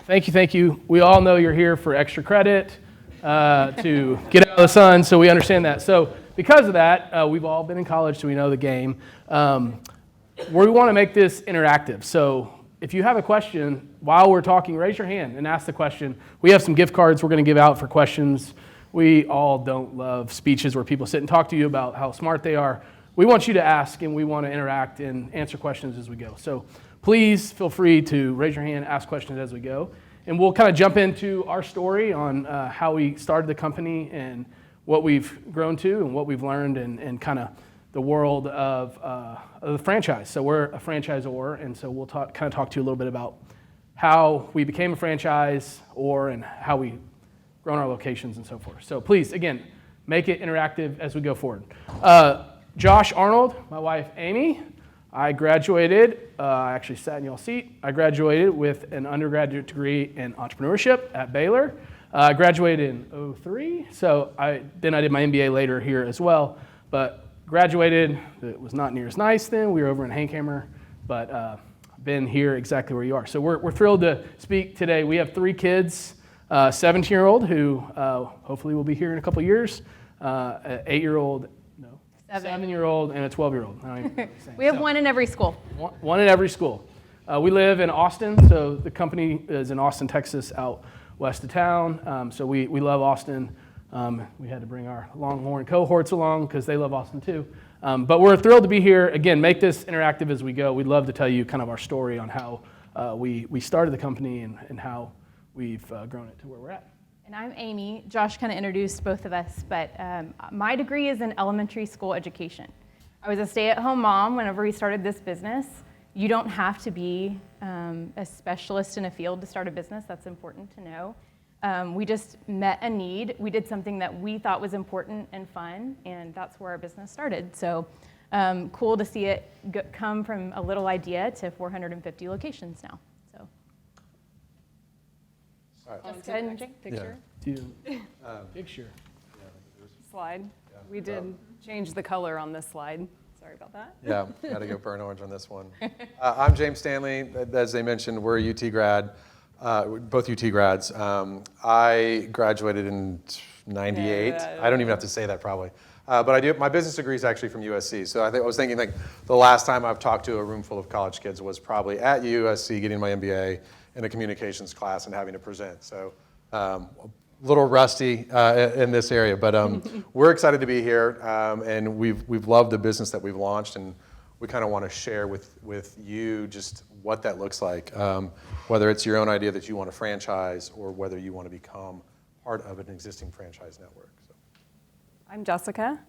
Thank you. We all know you're here for extra credit to get out of the sun, so we understand that. So because of that, we've all been in college, so we know the game. We want to make this interactive. So if you have a question while we're talking, raise your hand and ask the question. We have some gift cards we're going to give out for questions. We all don't love speeches where people sit and talk to you about how smart they are. We want you to ask, and we want to interact and answer questions as we go. So please feel free to raise your hand, ask questions as we go. And we'll kind of jump into our story on how we started the company and what we've grown to and what we've learned and kind of the world of the franchise. So we're a franchisor, and so we'll talk to you a little bit about how we became a franchisor and how we grown our locations and so forth. So please, again, make it interactive as we go forward. Josh, Arnold, my wife Amy, I graduated, I actually sat in y'all's seat. I graduated with an undergraduate degree in entrepreneurship at Baylor. I graduated in 2003, so I did my MBA later here as well, but graduated. It was not near as nice then. We were over in Hankhammer, but been here exactly where you are. So we're thrilled to speak today. We have 3 kids, a 17-year-old who hopefully will be here in a couple years, an 8-year-old, 7-year-old, and a 12-year-old. We have one in every school. One in every school. We live in Austin, so the company is in Austin, Texas, out west of town. So we love Austin. We had to bring our Longhorn cohorts along because they love Austin too. But we're thrilled to be here. Again, make this interactive as we go. We'd love to tell you kind of our story on how we started the company and how we've grown it to where we're at. And I'm Amy. Josh kind of introduced both of us, but my degree is in elementary school education. I was a stay-at-home mom whenever we started this business. You don't have to be a specialist in a field to start a business. That's important to know. We just met a need. We did something that we thought was important and fun, and that's where our business started. So cool to see it come from a little idea to 450 locations now. So. Just go ahead and picture. Picture. Slide. We did change the color on this slide. Sorry about that. Yeah, got to go burnt orange on this one. I'm James Stanley. As they mentioned, we're a UT grad, both UT grads. I graduated in '98. I don't even have to say that probably. But I do. My business degree is actually from USC. So I was thinking like the last time I've talked to a room full of college kids was probably at USC getting my MBA in a communications class and having to present. So a little rusty in this area, but we're excited to be here, and we've loved the business that we've launched, and we kind of want to share with you just what that looks like, whether it's your own idea that you want to franchise or whether you want to become part of an existing franchise network. So. I'm Jessica,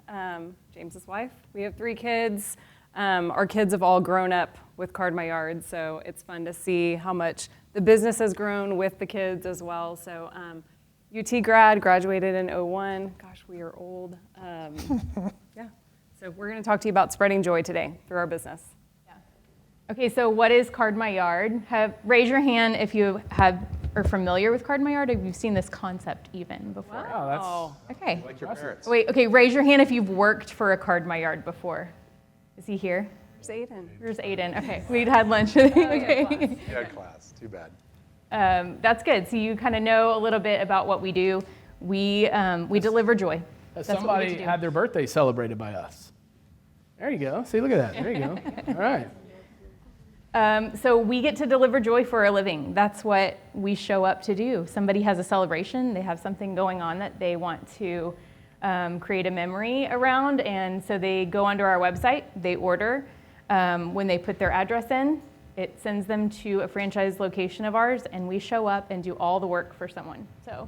James's wife. We have 3 kids. Our kids have all grown up with Card My Yard, so it's fun to see how much the business has grown with the kids as well. So UT grad, graduated in 2001. Gosh, we are old. Yeah. So we're going to talk to you about spreading joy today through our business. Yeah. Okay, so what is Card My Yard? Raise your hand if you are familiar with Card My Yard, or if you've seen this concept even before. Wow, okay. Like your parents. Wait, okay, raise your hand if you've worked for a Card My Yard before. Is he here? Where's Aiden? Where's Aiden? Okay, we'd had lunch. Okay. You had class. Too bad. That's good. So you kind of know a little bit about what we do. We deliver joy. Somebody had their birthday celebrated by us. There you go. See, look at that. There you go. All right. So we get to deliver joy for a living. That's what we show up to do. Somebody has a celebration. They have something going on that they want to create a memory around, and so they go onto our website. They order. When they put their address in, it sends them to a franchise location of ours, and we show up and do all the work for someone. So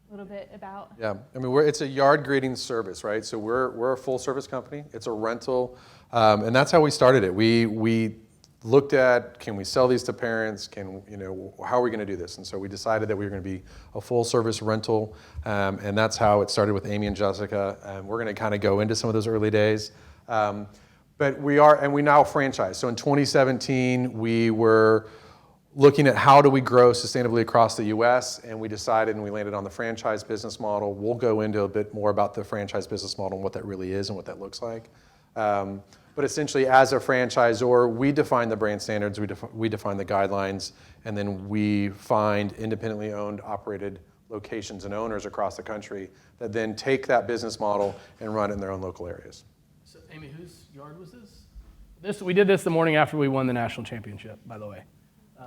a little bit about. Yeah, I mean, it's a yard greeting service, right? So we're a full service company. It's a rental, and that's how we started it. We looked at, can we sell these to parents? How are we going to do this? And so we decided that we were going to be a full service rental, and that's how it started with Amy and Jessica. And we're going to kind of go into some of those early days. But we now franchise. So in 2017, we were looking at how do we grow sustainably across the U.S., and we decided and we landed on the franchise business model. We'll go into a bit more about the franchise business model and what that really is and what that looks like. But essentially, as a franchisor, we define the brand standards, we define the guidelines, and then we find independently owned, operated locations and owners across the country that then take that business model and run it in their own local areas. So, Amy, whose yard was this? We did this the morning after we won the national championship, by the way.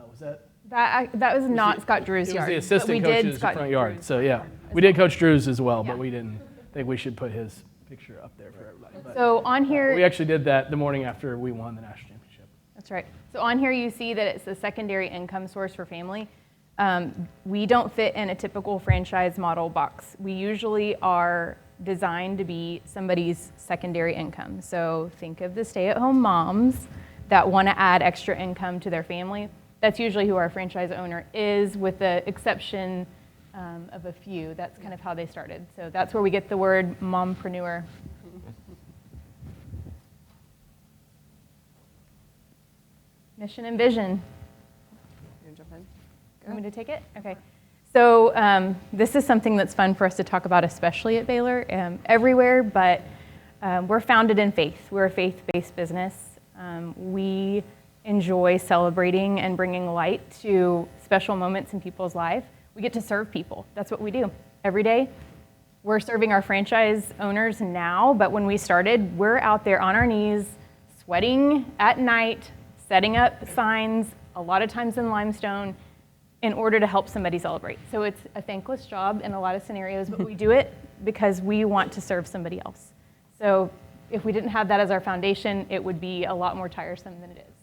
Was that? That was not Scott Drew's yard. It was the assistant but we did coach's Scott front yard. Drew's So, yeah, yard we did Coach Drew's as well, Yeah. but we didn't think we should put his picture up there for everybody. But So on here, we actually did that the morning after we won the national championship. that's right. So on here you see that it's the secondary income source for family. We don't fit in a typical franchise model box. We usually are designed to be somebody's secondary income. So think of the stay-at-home moms that want to add extra income to their family. That's usually who our franchise owner is, with the exception of a few. That's kind of how they started. So that's where we get the word mompreneur. Mission and vision. You wanna jump in? Want me to take it? Okay. So this is something that's fun for us to talk about, especially at Baylor, everywhere, but we're founded in faith. We're a faith-based business. We enjoy celebrating and bringing light to special moments in people's lives. We get to serve people. That's what we do every day. We're serving our franchise owners now, but when we started, we're out there on our knees, sweating at night, setting up signs, a lot of times in limestone, in order to help somebody celebrate. So it's a thankless job in a lot of scenarios, but we do it because we want to serve somebody else. So if we didn't have that as our foundation, it would be a lot more tiresome than it is.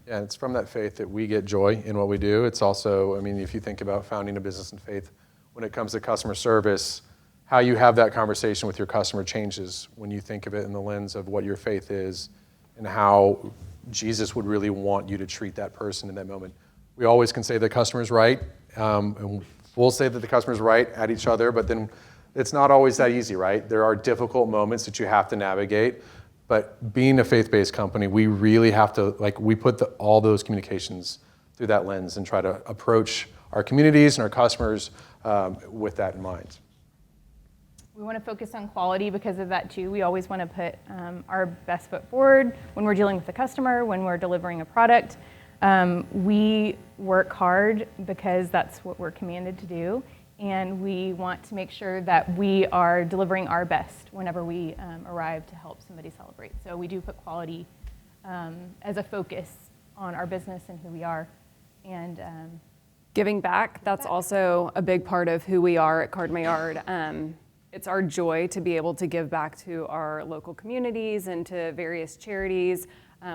Yeah, it's from that faith that we get joy in what we do. It's also, I mean, if you think about founding a business in faith, when it comes to customer service, how you have that conversation with your customer changes when you think of it in the lens of what your faith is and how Jesus would really want you to treat that person in that moment. We always can say the customer's right, and we'll say that the customer's right at each other, but then it's not always that easy, right? There are difficult moments that you have to navigate, but being a faith-based company, we really have to, we put all those communications through that lens and try to approach our communities and our customers with that in mind. We want to focus on quality because of that too. We always want to put our best foot forward when we're dealing with the customer, when we're delivering a product. We work hard because that's what we're commanded to do, and we want to make sure that we are delivering our best whenever we arrive to help somebody celebrate. So we do put quality as a focus on our business and who we are. And Giving back, that's also a big part of who we are at Card My Yard. It's our joy to be able to give back to our local communities and to various charities.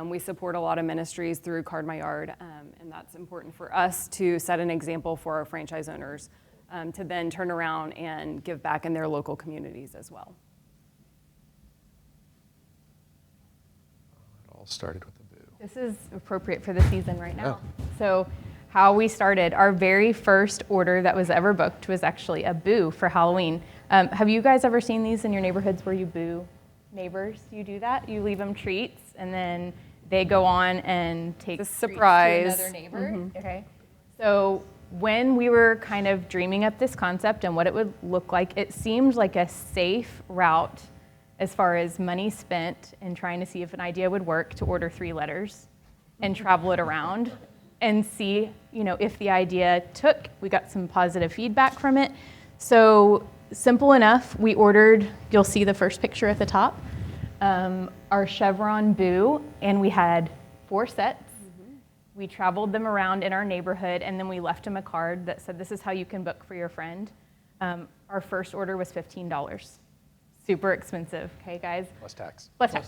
We support a lot of ministries through Card My Yard, and that's important for us to set an example for our franchise owners to then turn around and give back in their local communities as well. It all started with a boo. this is appropriate for the season right now. So how we started, our very first order that was ever booked was actually a boo for Halloween. Have you guys ever seen these in your neighborhoods where you boo neighbors? You do that? You leave them treats and then they go on and take The treats surprise. to another neighbor? Okay. So when we were kind of dreaming up this concept and what it would look like, it seemed like a safe route as far as money spent and trying to see if an idea would work to order 3 letters and travel it around and see, if the idea took. We got some positive feedback from it. So simple enough, we ordered, you'll see the first picture at the top, our chevron boo, and we had 4 sets. We traveled them around in our neighborhood, and then we left them a card that said, this is how you can book for your friend. Our first order was $15. Super expensive, okay, guys? Plus tax. Plus tax.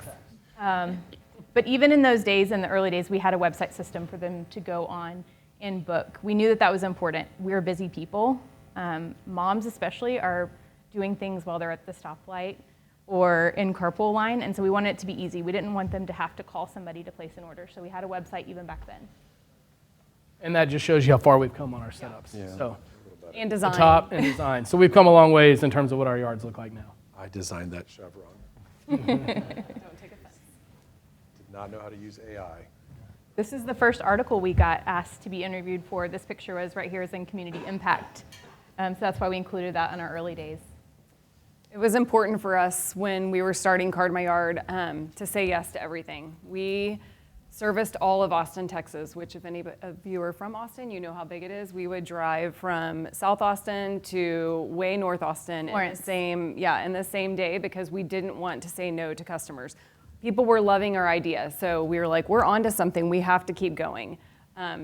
But even in those days, in the early days, we had a website system for them to go on and book. We knew that that was important. We're busy people. Moms especially are doing things while they're at the stoplight or in carpool line, and so we wanted it to be easy. We didn't want them to have to call somebody to place an order, so we had a website even back then. And that just shows you how far we've come on our setups. Yeah. So And the design. top and design. So we've come a long ways in terms of what our yards look like now. I designed that chevron. Don't take offense. Did not know how to use AI. This is the first article we got asked to be interviewed for. This picture was right here is in community impact. So that's why we included that in our early days. It was important for us when we were starting Card My Yard to say yes to everything. We serviced all of Austin, Texas, which if any of you are from Austin, you know how big it is. We would drive from South Austin to way North Austin in the same day because we didn't want to say no to customers. People were loving our idea, so we were like, we're onto something, we have to keep going.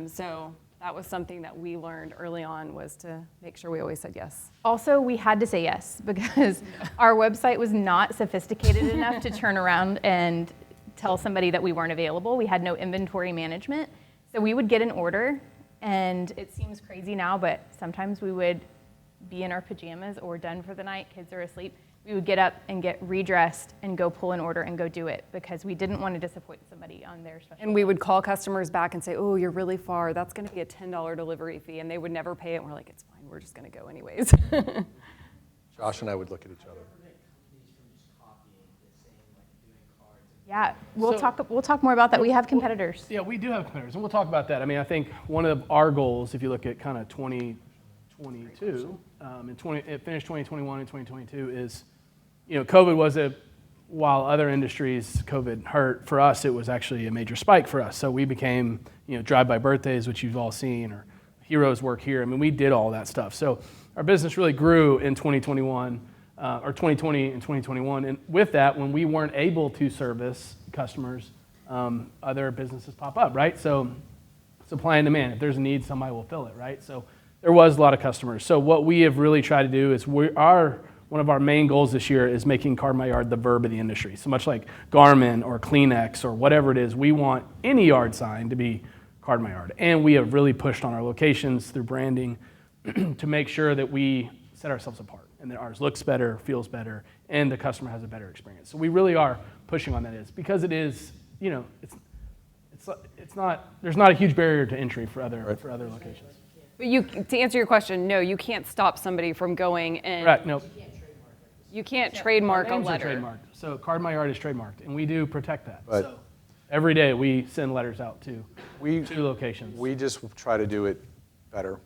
So that was something that we learned early on, was to make sure we always said yes. Also, we had to say yes because our website was not sophisticated enough to turn around and tell somebody that we weren't available. We had no inventory management. So we would get an order, and it seems crazy now, but sometimes we would be in our pajamas or done for the night, kids are asleep. We would get up and get redressed and go pull an order and go do it because we didn't want to disappoint somebody on their special. And we would call customers back and say, oh, you're really far. That's going to be a $10 delivery fee. And they would never pay it. And we're like, it's fine. We're just going to go anyways. Josh and I would look at each other. Yeah, we'll talk more about that. We have competitors. Yeah, we do have competitors, and we'll talk about that. I mean, I think one of our goals, if you look at kind of 2022, it finished 2021 and 2022, is, COVID was while other industries, COVID hurt, for us, it was actually a major spike for us. So we became, drive-by birthdays, which you've all seen, or Heroes Work Here. I mean, we did all that stuff. So our business really grew in 2021. Or 2020 and 2021, and with that, when we weren't able to service customers, other businesses pop up, right? So supply and demand. If there's a need, somebody will fill it, right? So there was a lot of customers. So what we have really tried to do is one of our main goals this year is making Card My Yard the verb of the industry. So much like Garmin or Kleenex or whatever it is, we want any yard sign to be Card My Yard. And we have really pushed on our locations through branding to make sure that we set ourselves apart and that ours looks better, feels better, and the customer has a better experience. So we really are pushing on that because it is, it's not, there's not a huge barrier to entry for other locations. But to answer your question, no, you can't stop somebody from going and. Right, no. You can't trademark a letter. Trademarked. So Card My Yard is trademarked, and we do protect that. But so every day we send letters out to two locations. We just try to do it better.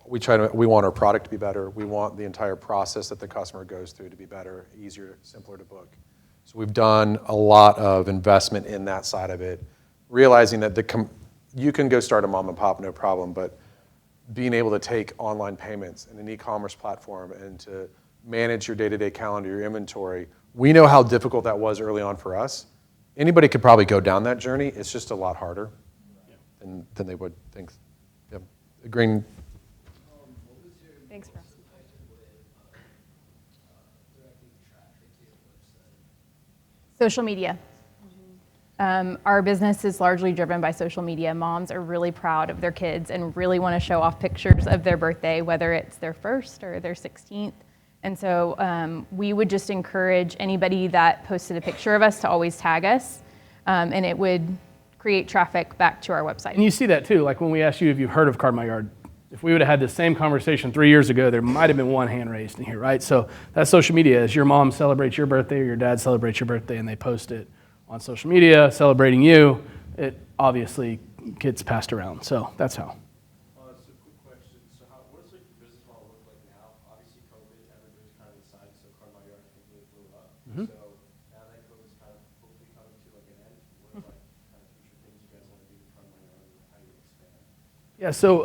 We want our product to be better. We want the entire process that the customer goes through to be better, easier, simpler to book. So we've done a lot of investment in that side of it, realizing that you can go start a mom and pop, no problem, but being able to take online payments and an e-commerce platform and to manage your day-to-day calendar, your inventory, we know how difficult that was early on for us. Anybody could probably go down that journey. It's just a lot harder than they would think. Yeah. Agreeing. Thanks, Russ. Social media. Our business is largely driven by social media. Moms are really proud of their kids and really want to show off pictures of their birthday, whether it's their first or their 16th. And so we would just encourage anybody that posted a picture of us to always tag us, and it would create traffic back to our website. And you see that too, like when we asked you if you've heard of Card My Yard. If we would have had the same conversation 3 years ago, there might have been one hand raised in here, right? So that's social media. As your mom celebrates your birthday or your dad celebrates your birthday and they post it on social media celebrating you, it obviously gets passed around. So that's how. So quick question. So what does your business model look like now? Obviously COVID, everybody's kind of decided, so Card My Yard I think really blew up. Mm-hmm. So now that COVID's kind of hopefully coming to an end, what are kind of future things you guys want to do with Card My Yard and how you expand? Yeah, so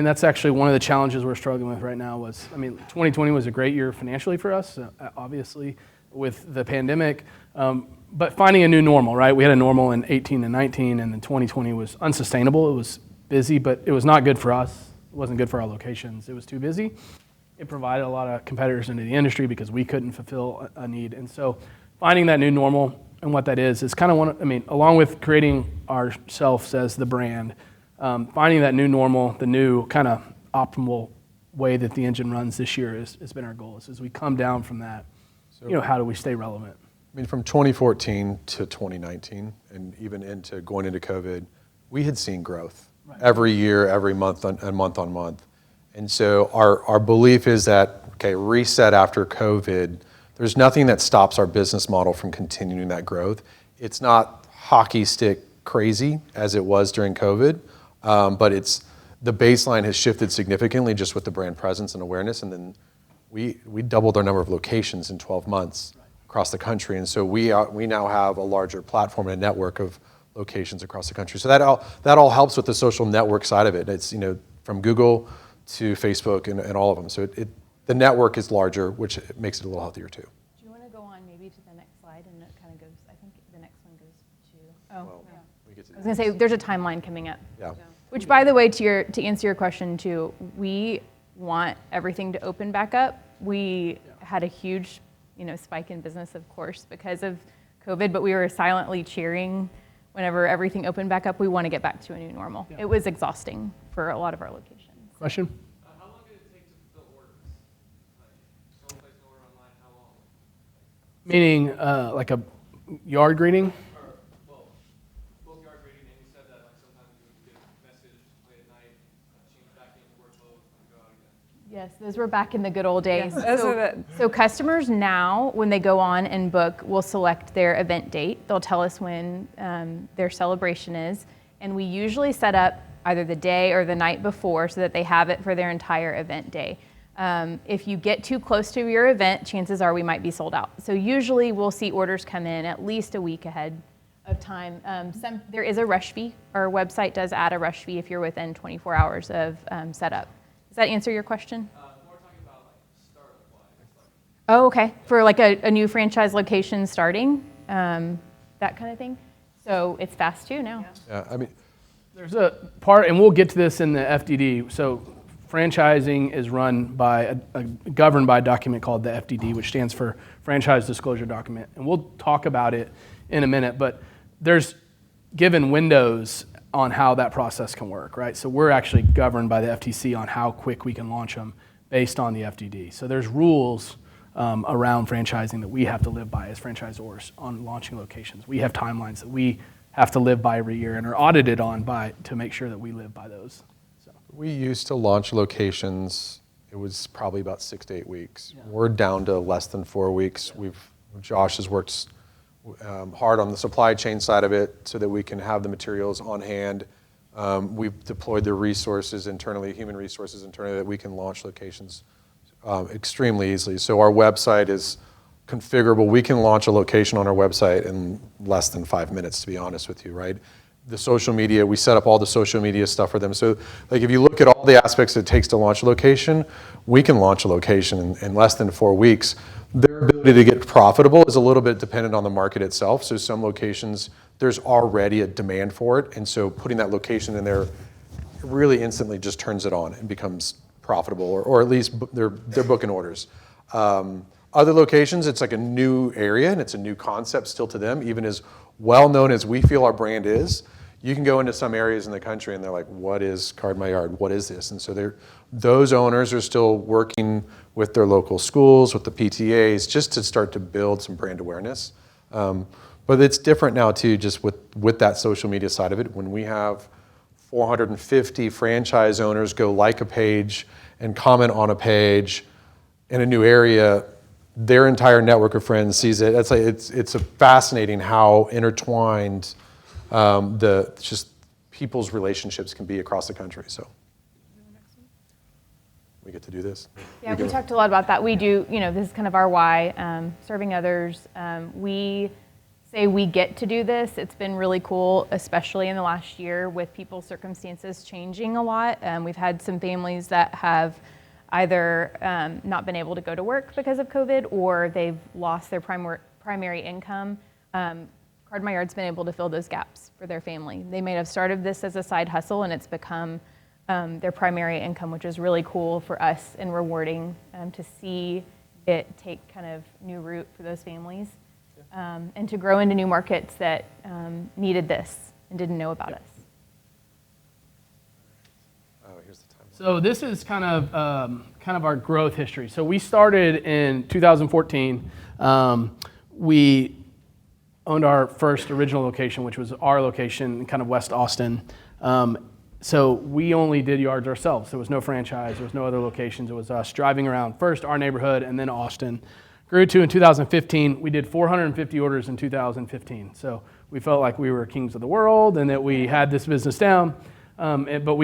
that's actually one of the challenges we're struggling with right now 2020 was a great year financially for us, obviously, with the pandemic, but finding a new normal, right? We had a normal in 18 and 19, and then 2020 was unsustainable. It was busy, but it was not good for us. It wasn't good for our locations. It was too busy. It provided a lot of competitors into the industry because we couldn't fulfill a need. And so finding that new normal and what that is kind of along with creating ourselves as the brand, finding that new normal, the new kind of optimal way that the engine runs this year has been our goal. As we come down from that, how do we stay relevant? From 2014 to 2019, and even going into COVID, we had seen growth every year, every month, and month on month. And so our belief is that, reset after COVID, there's nothing that stops our business model from continuing that growth. It's not hockey stick crazy as it was during COVID, but the baseline has shifted significantly just with the brand presence and awareness, and then we doubled our number of locations in 12 months across the country. And so we now have a larger platform and a network of locations across the country. So that all helps with the social network side of it. It's, from Google to Facebook and all of them. So the network is larger, which makes it a little healthier too. Do you want to go on maybe to the next slide, and it kind of goes, I think the next one goes to, Well, we get to I was going to say, there's a timeline coming up. Yeah. Which, by the way, to answer your question too, we want everything to open back up. We had a huge, spike in business, of course, because of COVID, but we were silently cheering whenever everything opened back up. We want to get back to a new normal. Yeah. It was exhausting for a lot of our locations. Question? How long did it take to fulfill orders? Like, someone placed an order online, how long? Meaning like a yard greeting? Well, both yard grading, and you said that like sometimes you would get a message late at night, change back into workload, and go out again. Yes, those were back in the good old days. Those are the- So customers now, when they go on and book, will select their event date. They'll tell us when their celebration is, and we usually set up either the day or the night before so that they have it for their entire event day. If you get too close to your event, chances are we might be sold out. So usually we'll see orders come in at least a week ahead of time. There is a rush fee. Our website does add a rush fee if you're within 24 hours of setup. Does that answer your question? More talking about like startup-wise. Oh, okay. For like a new franchise location starting, that kind of thing. So it's fast too now. Yeah, I mean, There's a part, and we'll get to this in the FDD. So franchising is run by, governed by a document called the FDD, which stands for Franchise Disclosure Document. And we'll talk about it in a minute, but there's given windows on how that process can work, right? So we're actually governed by the FTC on how quick we can launch them based on the FDD. So there's rules around franchising that we have to live by as franchisors on launching locations. We have timelines that we have to live by every year and are audited on by to make sure that we live by those. So. we used to launch locations, it was probably about 6 to 8 weeks. We're down to less than 4 weeks. Josh has worked hard on the supply chain side of it so that we can have the materials on hand. We've deployed the resources internally, human resources internally, that we can launch locations extremely easily. So our website is configurable. We can launch a location on our website in less than 5 minutes, to be honest with you, right? The social media, we set up all the social media stuff for them. So like if you look at all the aspects it takes to launch a location, we can launch a location in less than 4 weeks. Their ability to get profitable is a little bit dependent on the market itself. So some locations, there's already a demand for it. And so putting that location in there really instantly just turns it on and becomes profitable, or at least they're booking orders. Other locations, it's like a new area and it's a new concept still to them, even as well known as we feel our brand is. You can go into some areas in the country and they're like, what is Card My Yard? What is this? And so those owners are still working with their local schools, with the PTAs, just to start to build some brand awareness. But it's different now too, just with that social media side of it. When we have 450 franchise owners go like a page and comment on a page in a new area, their entire network of friends sees it. It's a fascinating how intertwined just people's relationships can be across the country. So we get to do this. Yeah, we talked a lot about that. We do, this is kind of our why, serving others. We say we get to do this. It's been really cool, especially in the last year with people's circumstances changing a lot. We've had some families that have either not been able to go to work because of COVID, or they've lost their primary income. Card My Yard's been able to fill those gaps for their family. They may have started this as a side hustle and it's become their primary income, which is really cool for us and rewarding to see it take kind of new root for those families, and to grow into new markets that needed this and didn't know about us. Here's the time. So this is kind of our growth history. So we started in 2014. We owned our first original location, which was our location in kind of West Austin. So we only did yards ourselves. There was no franchise. There was no other locations. It was us driving around first our neighborhood and then Austin. Grew to in 2015. We did 450 orders in 2015. So we felt like we were kings of the world and that we had this business down. But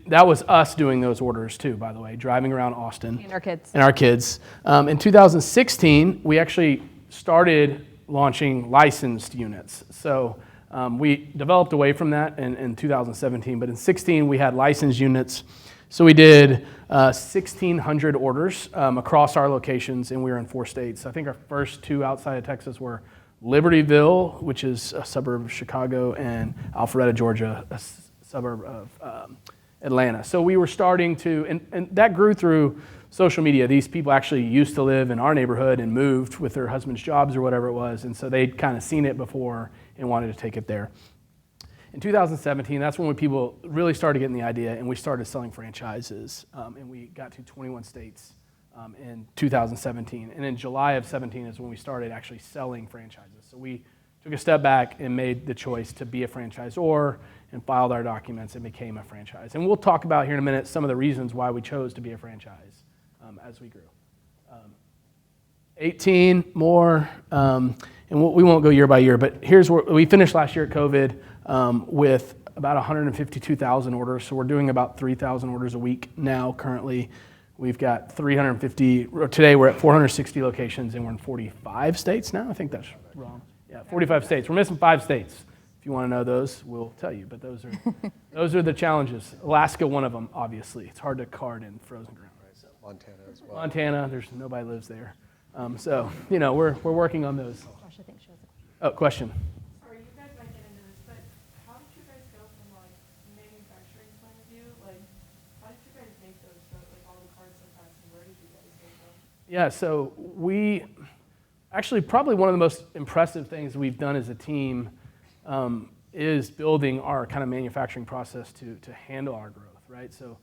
that was us doing those orders too, by the way, driving around Austin. And our kids. And our kids. In 2016, we actually started launching licensed units. So we developed away from that in 2017, but in 16 we had licensed units. So we did 1,600 orders across our locations, and we were in 4 states. I think our first 2 outside of Texas were Libertyville, which is a suburb of Chicago, and Alpharetta, Georgia, a suburb of Atlanta. So we were starting to, and that grew through social media. These people actually used to live in our neighborhood and moved with their husband's jobs or whatever it was, and so they'd kind of seen it before and wanted to take it there. In 2017, that's when people really started getting the idea, and we started selling franchises, and we got to 21 states in 2017. And in July of 17 is when we started actually selling franchises. So we took a step back and made the choice to be a franchisor and filed our documents and became a franchise. And we'll talk about here in a minute some of the reasons why we chose to be a franchise as we grew. 18 more, and we won't go year by year, but here's where we finished last year at COVID with about 152,000 orders. So we're doing about 3,000 orders a week now currently. We've got 350, today we're at 460 locations and we're in 45 states now. I think that's wrong. Yeah, 45 states. We're missing 5 states. If you want to know those, we'll tell you, but those are the challenges. Alaska, one of them, obviously. It's hard to card in frozen ground. Right, so Montana as well. Montana, nobody lives there. So, we're working on those. Josh, I think she has a question. Oh, question. Sorry, you guys might get into this, but how did you guys go from manufacturing point of view? How did you guys make those all the cards so fast, and where did you guys make them? Yeah, so we actually probably one of the most impressive things we've done as a team is building our kind of manufacturing process to handle our growth, right? So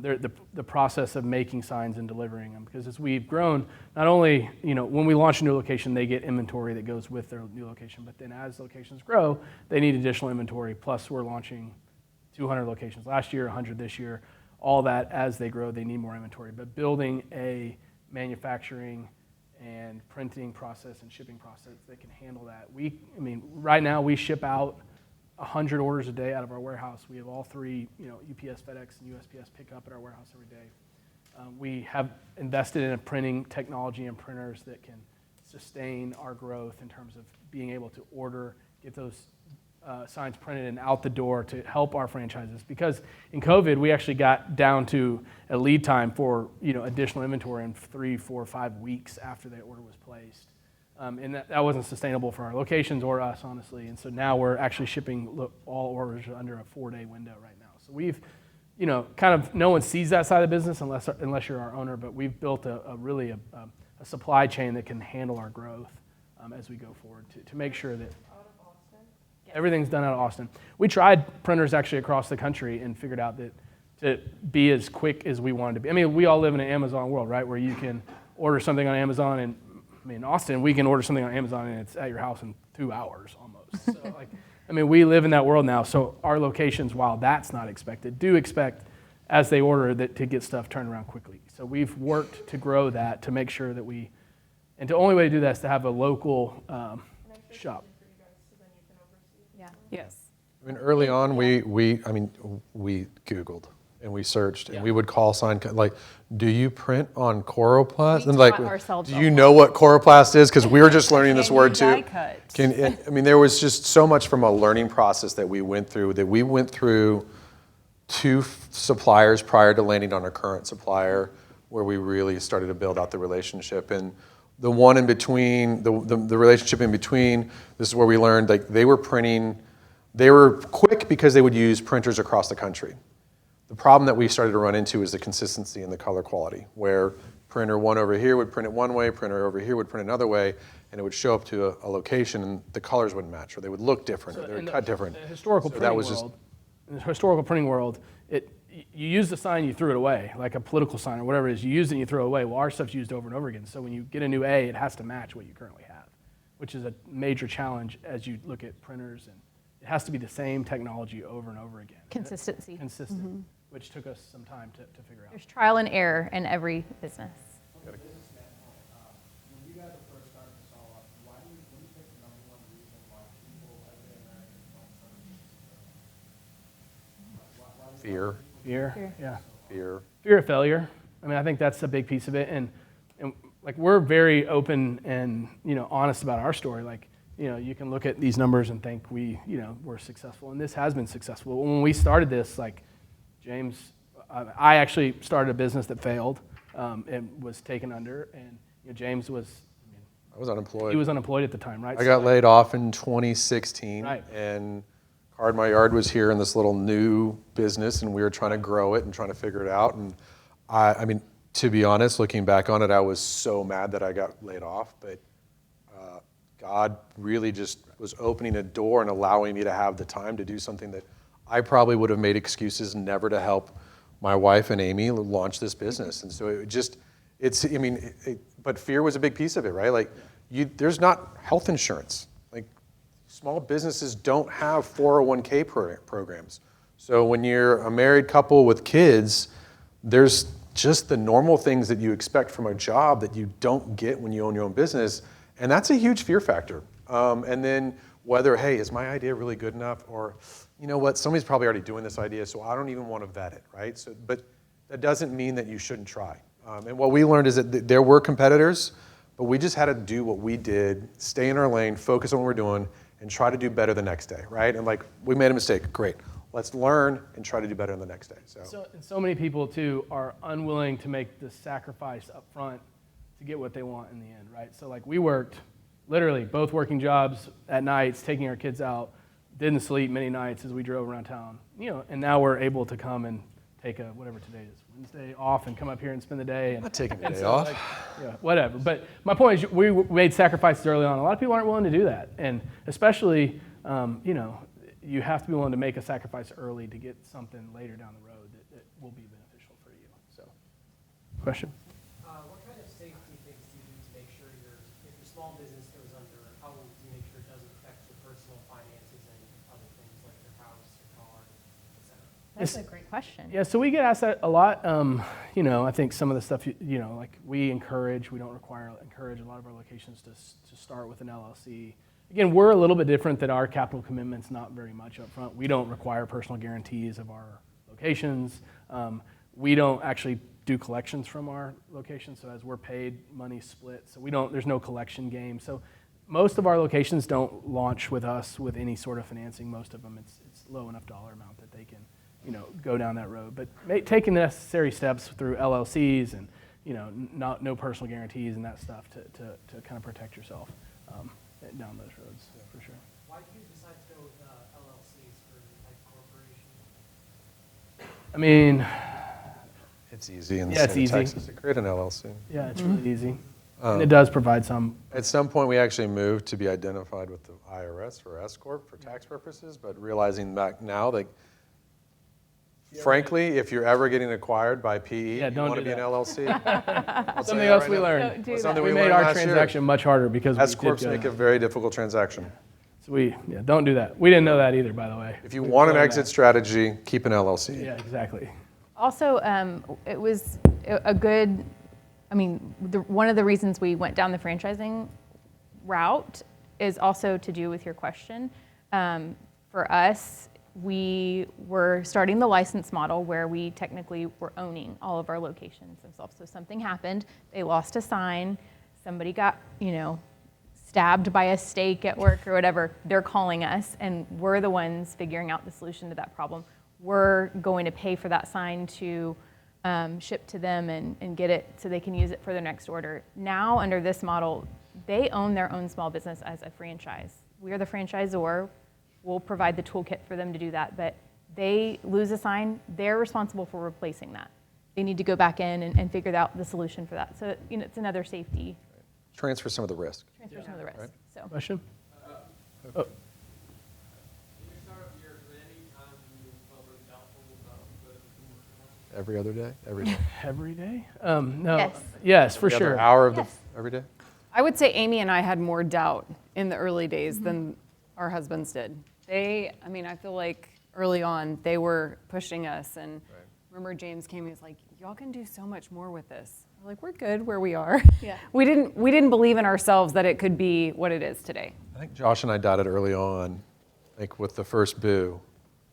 the process of making signs and delivering them, because as we've grown, not only when we launch a new location, they get inventory that goes with their new location, but then as locations grow, they need additional inventory. Plus, we're launching 200 locations last year, 100 this year. All that as they grow, they need more inventory. But building a manufacturing and printing process and shipping process that can handle that. Right now we ship out 100 orders a day out of our warehouse. We have all 3, UPS, FedEx, and USPS pick up at our warehouse every day. We have invested in a printing technology and printers that can sustain our growth in terms of being able to order, get those signs printed and out the door to help our franchises. Because in COVID, we actually got down to a lead time for additional inventory in 3, 4, 5 weeks after the order was placed. And that wasn't sustainable for our locations or us, honestly. And so now we're actually shipping all orders under a 4-day window right now. So we've, kind of, no one sees that side of the business unless you're our owner, but we've built a really supply chain that can handle our growth as we go forward to make sure that everything's done out of Austin. We tried printers actually across the country and figured out that to be as quick as we wanted to be. We all live in an Amazon world, right, where you can order something on Amazon, and in Austin, we can order something on Amazon and it's at your house in 2 hours almost. So, we live in that world now. So our locations, while that's not expected, do expect as they order that to get stuff turned around quickly. So we've worked to grow that to make sure that and the only way to do that is to have a local shop. Yeah. Yes. Early on, we Googled and we searched and we would call sign, do you print on Coroplast? We And taught ourselves do you know what Coroplast is? Because we were just learning this word too. Die-cut. There was just so much from a learning process that we went through 2 suppliers prior to landing on our current supplier, where we really started to build out the relationship. And the one in between, the relationship in between, this is where we learned they were printing, they were quick because they would use printers across the country. The problem that we started to run into is the consistency and the color quality, where printer one over here would print it one way, printer over here would print another way, and it would show up to a location and the colors wouldn't match, or they would look different, or they would cut different. In the historical printing world, you use the sign, you threw it away, like a political sign or whatever it is. You use it and you throw it away. Well, our stuff's used over and over again. So when you get a new A, it has to match what you currently have, which is a major challenge as you look at printers. And it has to be the same technology over and over again. Consistency. Consistent, which took us some time to figure out. There's trial and error in every business. From a business standpoint, when you guys are first starting this all up, what do you think the #1 reason why people, everyday Americans, don't start a business? Fear. Fear, yeah. Fear. Fear of failure. I mean, I think that's a big piece of it. And like, we're very open and, honest about our story. Like, you can look at these numbers and think we're successful. And this has been successful. When we started this, like, James, I actually started a business that failed and was taken under. And James was, I was unemployed. he was unemployed at the time, right? I got laid off in 2016. Right. And Card My Yard was here in this little new business, and we were trying to grow it and trying to figure it out. And I mean, to be honest, looking back on it, I was so mad that I got laid off. But God really just was opening a door and allowing me to have the time to do something that I probably would have made excuses never to help my wife and Amy launch this business. And so but fear was a big piece of it, right? Like, there's not health insurance. Like, small businesses don't have 401k programs. So when you're a married couple with kids, there's just the normal things that you expect from a job that you don't get when you own your own business. And that's a huge fear factor. And then whether, hey, is my idea really good enough? Or, you know what, somebody's probably already doing this idea, so I don't even want to vet it, right? So, but that doesn't mean that you shouldn't try. And what we learned is that there were competitors, but we just had to do what we did, stay in our lane, focus on what we're doing, and try to do better the next day, right? And like, we made a mistake, great. Let's learn and try to do better the next day. So many people, too, are unwilling to make the sacrifice up front to get what they want in the end, right? So, like, we worked, literally, both working jobs at nights, taking our kids out, didn't sleep many nights as we drove around town, and now we're able to come and take whatever today is, Wednesday off, and come up here and spend the day. I'm not taking the day off. Like, yeah, whatever. But my point is, we made sacrifices early on. A lot of people aren't willing to do that, and especially, you have to be willing to make a sacrifice early to get something later down the road that will be beneficial for you. So, question? What kind of safety things do you do to make sure if your small business goes under, how do you make sure it doesn't affect your personal finances and other things like your house, your car, etc.? That's a great question. Yeah, so we get asked that a lot. I think some of the stuff, like we encourage a lot of our locations to start with an LLC. Again, we're a little bit different that our capital commitment's not very much up front. We don't require personal guarantees of our locations. We don't actually do collections from our locations, so as we're paid, money's split. So there's no collection game. So most of our locations don't launch with us with any sort of financing. Most of them, it's low enough dollar amount that they can, go down that road. But taking the necessary steps through LLCs and, no personal guarantees and that stuff to kind of protect yourself down those roads, for sure. Why did you decide to go with LLCs for like corporations? I mean, It's easy in the Yeah, it's state of easy. Texas to create an LLC. yeah, it's really easy. And it does provide some. At some point, we actually moved to be identified with the IRS for S corp for tax purposes, but realizing back now that, frankly, if you're ever getting acquired by PE, Yeah, you don't want to do be an that. LLC. I'll tell Something you else right we now. learned. Don't do That's that. something We we made learned our last year. transaction much harder because S we corps did make a very difficult transaction. So don't do that. We didn't know that either, by the way. If you We want an learned exit that. strategy, keep an LLC. Yeah, exactly. Also, it was a good, one of the reasons we went down the franchising route is also to do with your question. For us, we were starting the license model where we technically were owning all of our locations themselves. So something happened, they lost a sign, somebody got, stabbed by a stake at work or whatever, they're calling us and we're the ones figuring out the solution to that problem. We're going to pay for that sign to ship to them and get it so they can use it for their next order. Now, under this model, they own their own small business as a franchise. We are the franchisor. We'll provide the toolkit for them to do that, but they lose a sign, they're responsible for replacing that. They need to go back in and figure out the solution for that. So, it's another safety, Transfer some of the risk. transfer some of the risk. Right. So. Question? In your startup years, were there any times when you felt really doubtful about whether it was working? Every other day? Every day? Every day? No. Yes. Yes, for Every other sure. hour of Yes. every day? I would say Amy and I had more doubt in the early days than our husbands did. I feel like early on they were pushing us, and remember James came and he was like, y'all can do so much more with this. We're like, we're good where we are. Yeah. We didn't believe in ourselves that it could be what it is today. I think Josh and I doubted early on, like with the first boo,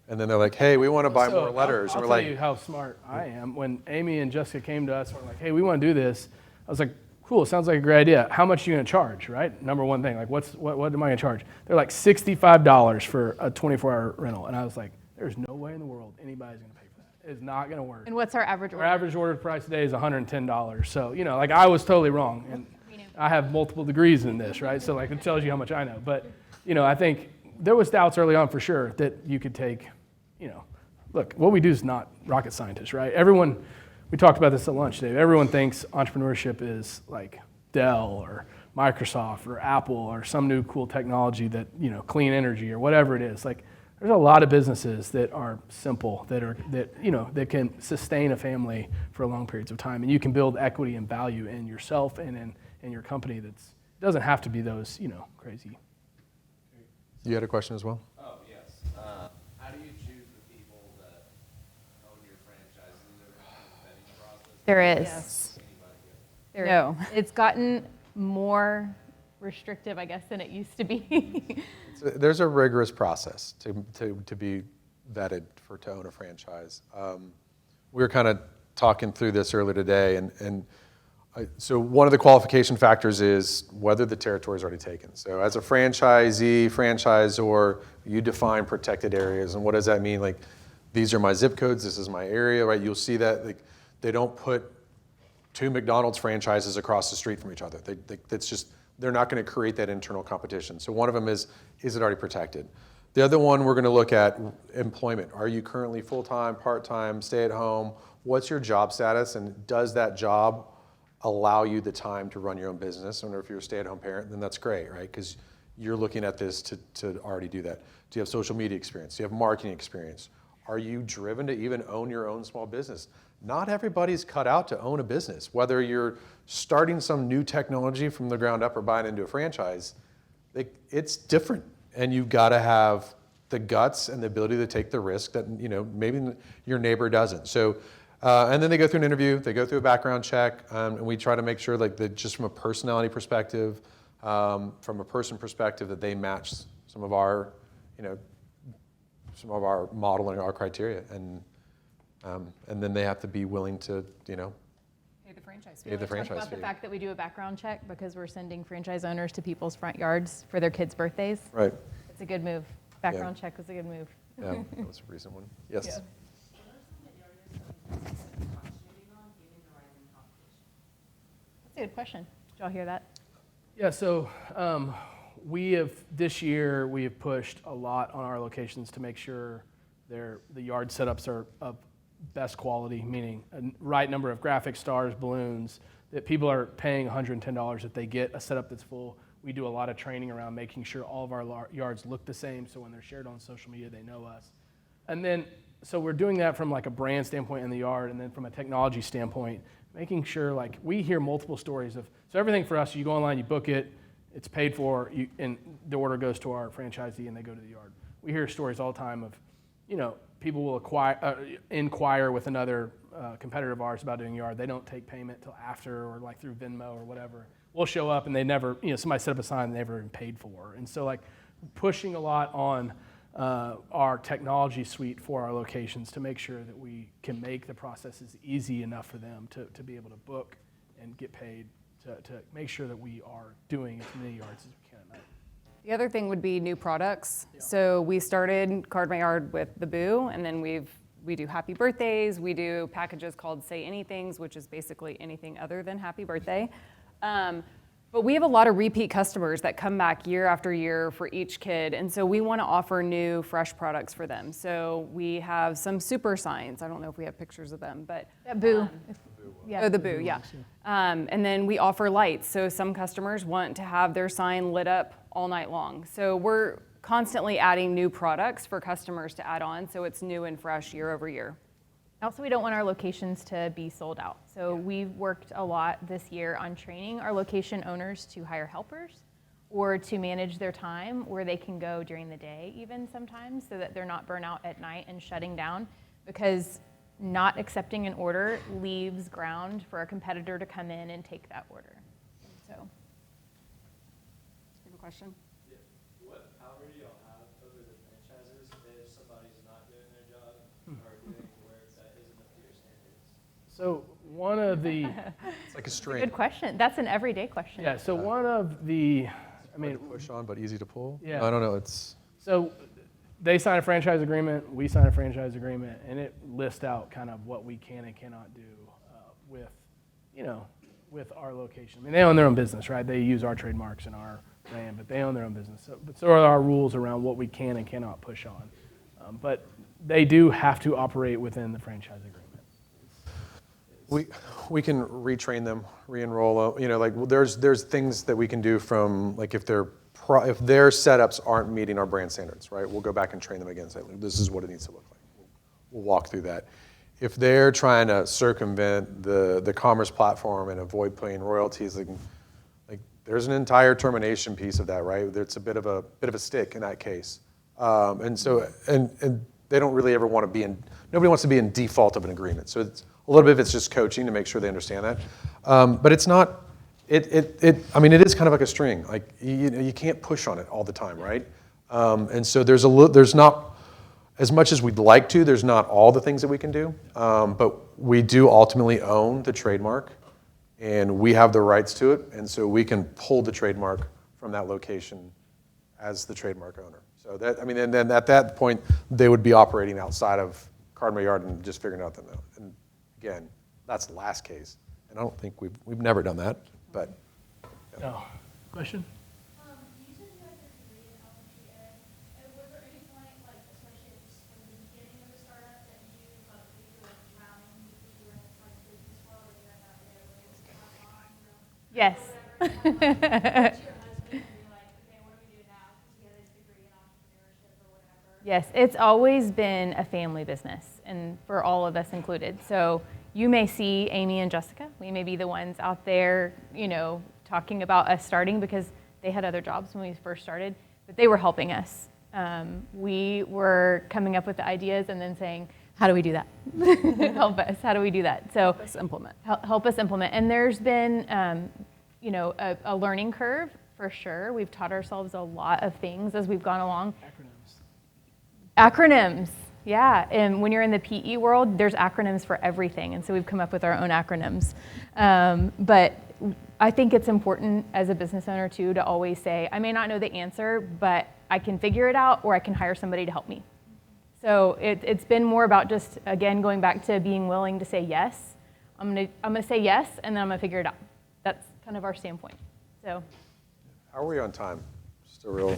And then they're like, hey, we want to buy more So, letters. I'll And we're tell like, you how smart I am. When Amy and Jessica came to us and were like, hey, we want to do this, I was like, cool, sounds like a great idea. How much are you going to charge, right? Number one thing, like what am I going to charge? They're like $65 for a 24-hour rental. And I was like, there's no way in the world anybody's going to pay for that. It's not going to work. And what's our average Our order? average order price today is $110. So, like I was totally wrong. And I have multiple degrees in this, right? So like it tells you how much I know. But, I think there was doubts early on for sure that you could take, look, what we do is not rocket scientists, right? Everyone, we talked about this at lunch, Dave. Everyone thinks entrepreneurship is like Dell or Microsoft or Apple or some new cool technology that, clean energy or whatever it is. Like there's a lot of businesses that are simple, that can sustain a family for long periods of time. And you can build equity and value in yourself and in your company it doesn't have to be those, crazy. you had a question as well? Oh, yes. How do you choose the people that own your franchises? Is there a vetting process? There is. Yes. There No. is. It's gotten more restrictive, I guess, than it used to be. There's a rigorous process to be vetted to own a franchise. We were kind of talking through this earlier today, so one of the qualification factors is whether the territory is already taken. So as a franchisee, franchisor, you define protected areas, and what does that mean? Like, these are my zip codes, this is my area, right? You'll see that like they don't put two McDonald's franchises across the street from each other. They're not going to create that internal competition. So one of them is it already protected? The other one, we're going to look at employment. Are you currently full-time, part-time, stay at home? What's your job status, and does that job allow you the time to run your own business? And if you're a stay-at-home parent, then that's great, right? Because you're looking at this to already do that. Do you have social media experience? Do you have marketing experience? Are you driven to even own your own small business? Not everybody's cut out to own a business. Whether you're starting some new technology from the ground up or buying into a franchise, it's different. And you've got to have the guts and the ability to take the risk that maybe your neighbor doesn't. So, and then they go through an interview, they go through a background check, and we try to make sure that just from a personality perspective, from a person perspective, that they match some of our modeling, our criteria, and then they have to be willing to Pay the franchise fee. pay the Talk franchise about fee. the fact that we do a background check because we're sending franchise owners to people's front yards for their kids' birthdays. Right. It's a good move. Background check was a good move. Yeah, that was a recent one. Yes. Yeah. That's a good question. Did y'all hear that? Yeah, so this year we have pushed a lot on our locations to make sure the yard setups are of best quality, meaning a right number of graphic stars, balloons, that people are paying $110 if they get a setup that's full. We do a lot of training around making sure all of our yards look the same, so when they're shared on social media, they know us. And then, so we're doing that from like a brand standpoint in the yard, and then from a technology standpoint, making sure we hear multiple stories of, so everything for us, you go online, you book it, it's paid for, and the order goes to our franchisee and they go to the yard. We hear stories all the time of, people will inquire with another competitor of ours about doing yard. They don't take payment till after, or like through Venmo or whatever. We'll show up and they never, somebody set up a sign they never even paid for. And so pushing a lot on our technology suite for our locations to make sure that we can make the processes easy enough for them to be able to book and get paid, to make sure that we are doing as many yards as we can at night. The other thing would be new products. Yeah. So we started Card My Yard with the Boo, and then we do happy birthdays. We do packages called Say Anythings, which is basically anything other than happy birthday. But we have a lot of repeat customers that come back year after year for each kid, and so we want to offer new, fresh products for them. So we have some super signs. I don't know if we have pictures of them, but Boo. Oh, the Boo, yeah. And then we offer lights. So some customers want to have their sign lit up all night long. So we're constantly adding new products for customers to add on, so it's new and fresh year over year. Also, we don't want our locations to be sold out. So we've worked a lot this year on training our location owners to hire helpers or to manage their time where they can go during the day even sometimes, so that they're not burnt out at night and shutting down, because not accepting an order leaves ground for a competitor to come in and take that order. So, you have a question? Yeah. What power do y'all have over the franchises if somebody's not doing So one of the, It's like a string. Good question. That's an everyday question. yeah, so one of the, I mean, Push on, but easy to pull? Yeah. I don't know, it's, so they sign a franchise agreement, we sign a franchise agreement, and it lists out kind of what we can and cannot do with, you know, with our location. I mean, they own their own business, right? They use our trademarks and our brand, but they own their own business. But so are our rules around what we can and cannot push on. But they do have to operate within the franchise agreement. we can retrain them, re-enroll, you know, like well, there's things that we can do from, like if their setups aren't meeting our brand standards, right? We'll go back and train them again and say, look, this is what it needs to look like. We'll walk through that. If they're trying to circumvent the commerce platform and avoid paying royalties, like there's an entire termination piece of that, right? It's a bit of a stick in that case, and they don't really ever want to be in. Nobody wants to be in default of an agreement. So it's a little bit of it's just coaching to make sure they understand that, but it's not. I mean, it is kind of like a string. Like you can't push on it all the time, right? And so there's not. As much as we'd like to, there's not all the things that we can do, but we do ultimately own the trademark, and we have the rights to it, and so we can pull the trademark from that location as the trademark owner. So that, I mean, and then at that point, they would be operating outside of Card My Yard and just figuring out them out. And again, that's the last case, and I don't think we've never done that, but. Yeah. Oh, question? You said you had your degree in elementary ed, and was there any point, like, especially from the beginning of the startup, that you felt like you were drowning because you were in this, like, business world, and you're not able to just come on, you know? Yes. Whatever, your husband, and be like, okay, what do we do now? Because he had his degree in entrepreneurship or whatever. Yes, it's always been a family business, and for all of us included. So you may see Amy and Jessica. We may be the ones out there, you know, talking about us starting because they had other jobs when we first started, but they were helping us. We were coming up with the ideas and then saying, how do we do that? Help us, how do we do that? So Help us implement. Help us implement. And there's been, you know, a learning curve for sure. We've taught ourselves a lot of things as we've gone along. Acronyms, yeah. And when you're in the PE world, there's acronyms for everything. And so we've come up with our own acronyms. But I think it's important as a business owner too to always say, I may not know the answer, but I can figure it out or I can hire somebody to help me. So it's been more about just, again, going back to being willing to say yes. I'm gonna say yes, and then I'm gonna figure it out. That's kind of our standpoint. So. How are we on time? Just a real.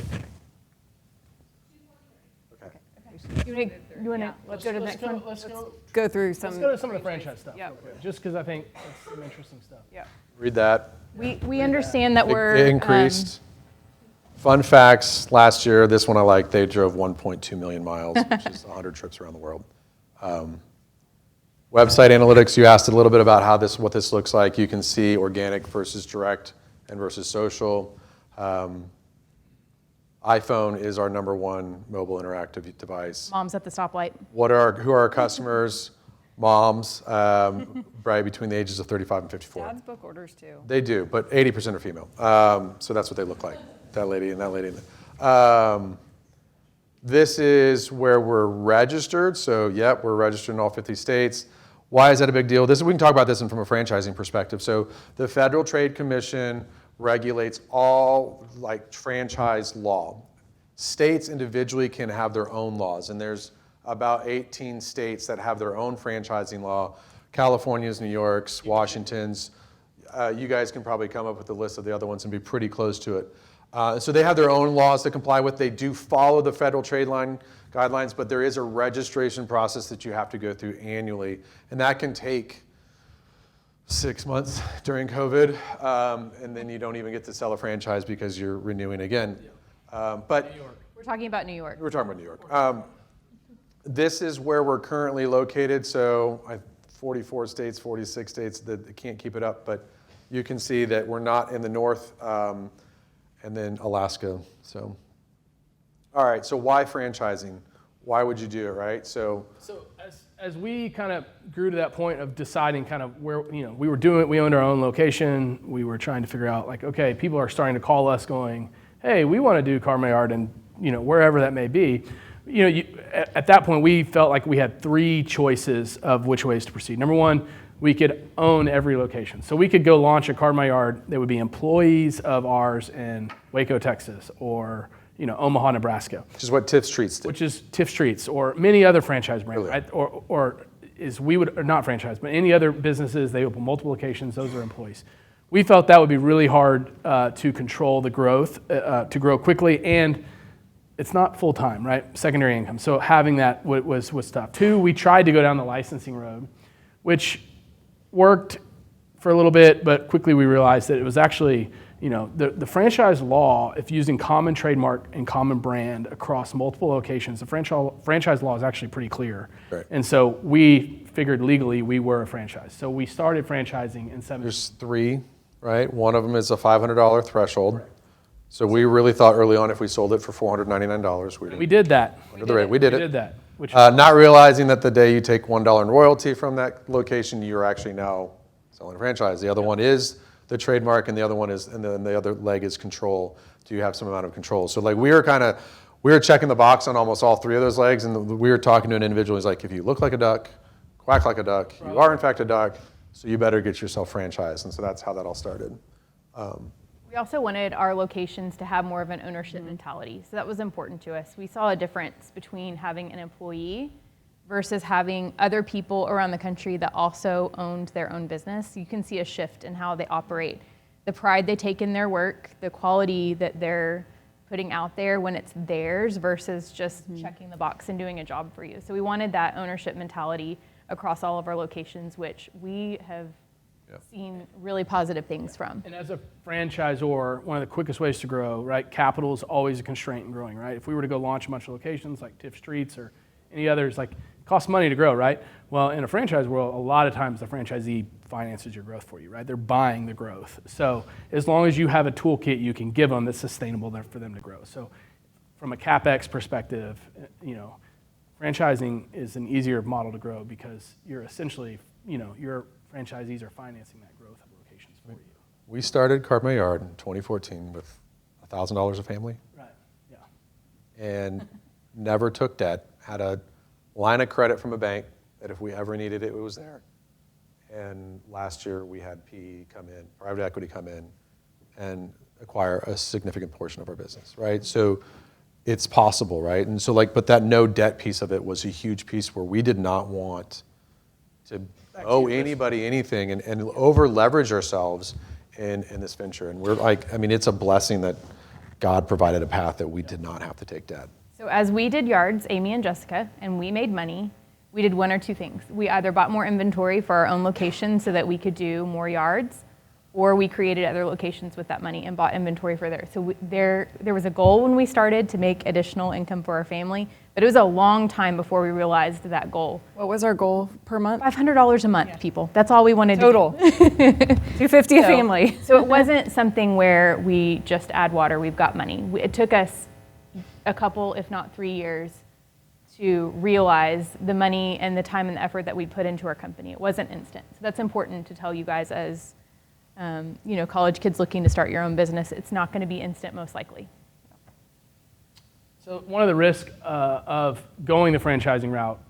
Okay. You wanna let's go to the next one? Let's Go through some. go to some of the franchise stuff Yeah. real quick, just because I think it's some interesting stuff. Yeah. Read that. We understand that we're It increased. Fun facts, last year, this one I like, they drove 1.2 million miles, which is 100 trips around the world. Website analytics, you asked a little bit about what this looks like. You can see organic versus direct and versus social. iPhone is our #1 mobile interactive device. Moms at the stoplight. Who are our customers? Moms, right between the ages of 35 and 54. Dads book orders too. They do, but 80% are female. So that's what they look like, that lady and that lady. This is where we're registered. So, yep, we're registered in all 50 states. Why is that a big deal? We can talk about this from a franchising perspective. So the Federal Trade Commission regulates all franchise law. States individually can have their own laws, and there's about 18 states that have their own franchising law. California's, New York's, Washington's. You guys can probably come up with a list of the other ones and be pretty close to it. So they have their own laws to comply with. They do follow the federal trade line guidelines, but there is a registration process that you have to go through annually, and that can take 6 months during COVID, and then you don't even get to sell a franchise because you're renewing again. But We're talking about New York. we're talking about New York. This is where we're currently located. So 44 states, 46 states that can't keep it up, but you can see that we're not in the north, and then Alaska. So, all right. So why franchising? Why would you do it, right? So as we kind of grew to that point of deciding kind of where, we owned our own location. We were trying to figure out okay, people are starting to call us going, hey, we want to do Card My Yard and, wherever that may be. At that point, we felt like we had 3 choices of which ways to proceed. Number one, we could own every location. So we could go launch a Card My Yard that would be employees of ours in Waco, Texas, or Omaha, Nebraska. Which is what Tiff Streets did. Which is Tiff Streets, or many other franchise brands, Really? right? Or not franchise, but any other businesses, they open multiple locations, those are employees. We felt that would be really hard to control the growth, to grow quickly, and it's not full-time, right? Secondary income. So having that was tough. 2, we tried to go down the licensing road, which worked for a little bit, but quickly we realized that it was actually, the franchise law, if using common trademark and common brand across multiple locations, the franchise law is actually pretty clear. Right. And so we figured legally we were a franchise. So we started franchising in 7. There's 3, right? One of them is a $500 threshold. Correct. So we really thought early on if we sold it for $499, we did that. Under the rate. We did it. We did that. Which not realizing that the day you take $1 in royalty from that location, you're actually now selling a franchise. The other one is the trademark, and the other one is, and then the other leg is control. Do you have some amount of control? So like we were checking the box on almost all 3 of those legs, and we were talking to an individual who's like, if you look like a duck, quack like a duck, you are in fact a duck, so you better get yourself franchised. And so that's how that all started. We also wanted our locations to have more of an ownership mentality. So that was important to us. We saw a difference between having an employee versus having other people around the country that also owned their own business. You can see a shift in how they operate. The pride they take in their work, the quality that they're putting out there when it's theirs versus just checking the box and doing a job for you. So we wanted that ownership mentality across all of our locations, which we have seen really positive things from. And as a franchisor, one of the quickest ways to grow, right? Capital is always a constraint in growing, right? If we were to go launch a bunch of locations like Tiff Streets or any others, like it costs money to grow, right? Well, in a franchise world, a lot of times the franchisee finances your growth for you, right? They're buying the growth. So as long as you have a toolkit you can give them that's sustainable there for them to grow. So from a CapEx perspective, franchising is an easier model to grow because you're essentially, your franchisees are financing that growth of locations for you. We started Card My Yard in 2014 with $1,000 a family. Right, yeah. And never took debt. Had a line of credit from a bank that if we ever needed it, it was there. And last year we had PE come in, private equity come in, and acquire a significant portion of our business, right? So it's possible, right? And so but that no debt piece of it was a huge piece where we did not want to owe anybody anything and over leverage ourselves in this venture. And we're it's a blessing that God provided a path that we did not have to take debt. So as we did yards, Amy and Jessica, and we made money, we did 1 or 2 things. We either bought more inventory for our own location so that we could do more yards, or we created other locations with that money and bought inventory for there. So there was a goal when we started to make additional income for our family, but it was a long time before we realized that goal. What was our goal per month? $500 a month, people. That's all we wanted Total. to do. $250 a family. So it wasn't something where we just add water, we've got money. It took us a couple, if not 3 years, to realize the money and the time and the effort that we put into our company. It wasn't instant. So that's important to tell you guys as college kids looking to start your own business. It's not going to be instant, most likely. So one of the risks of going the franchising route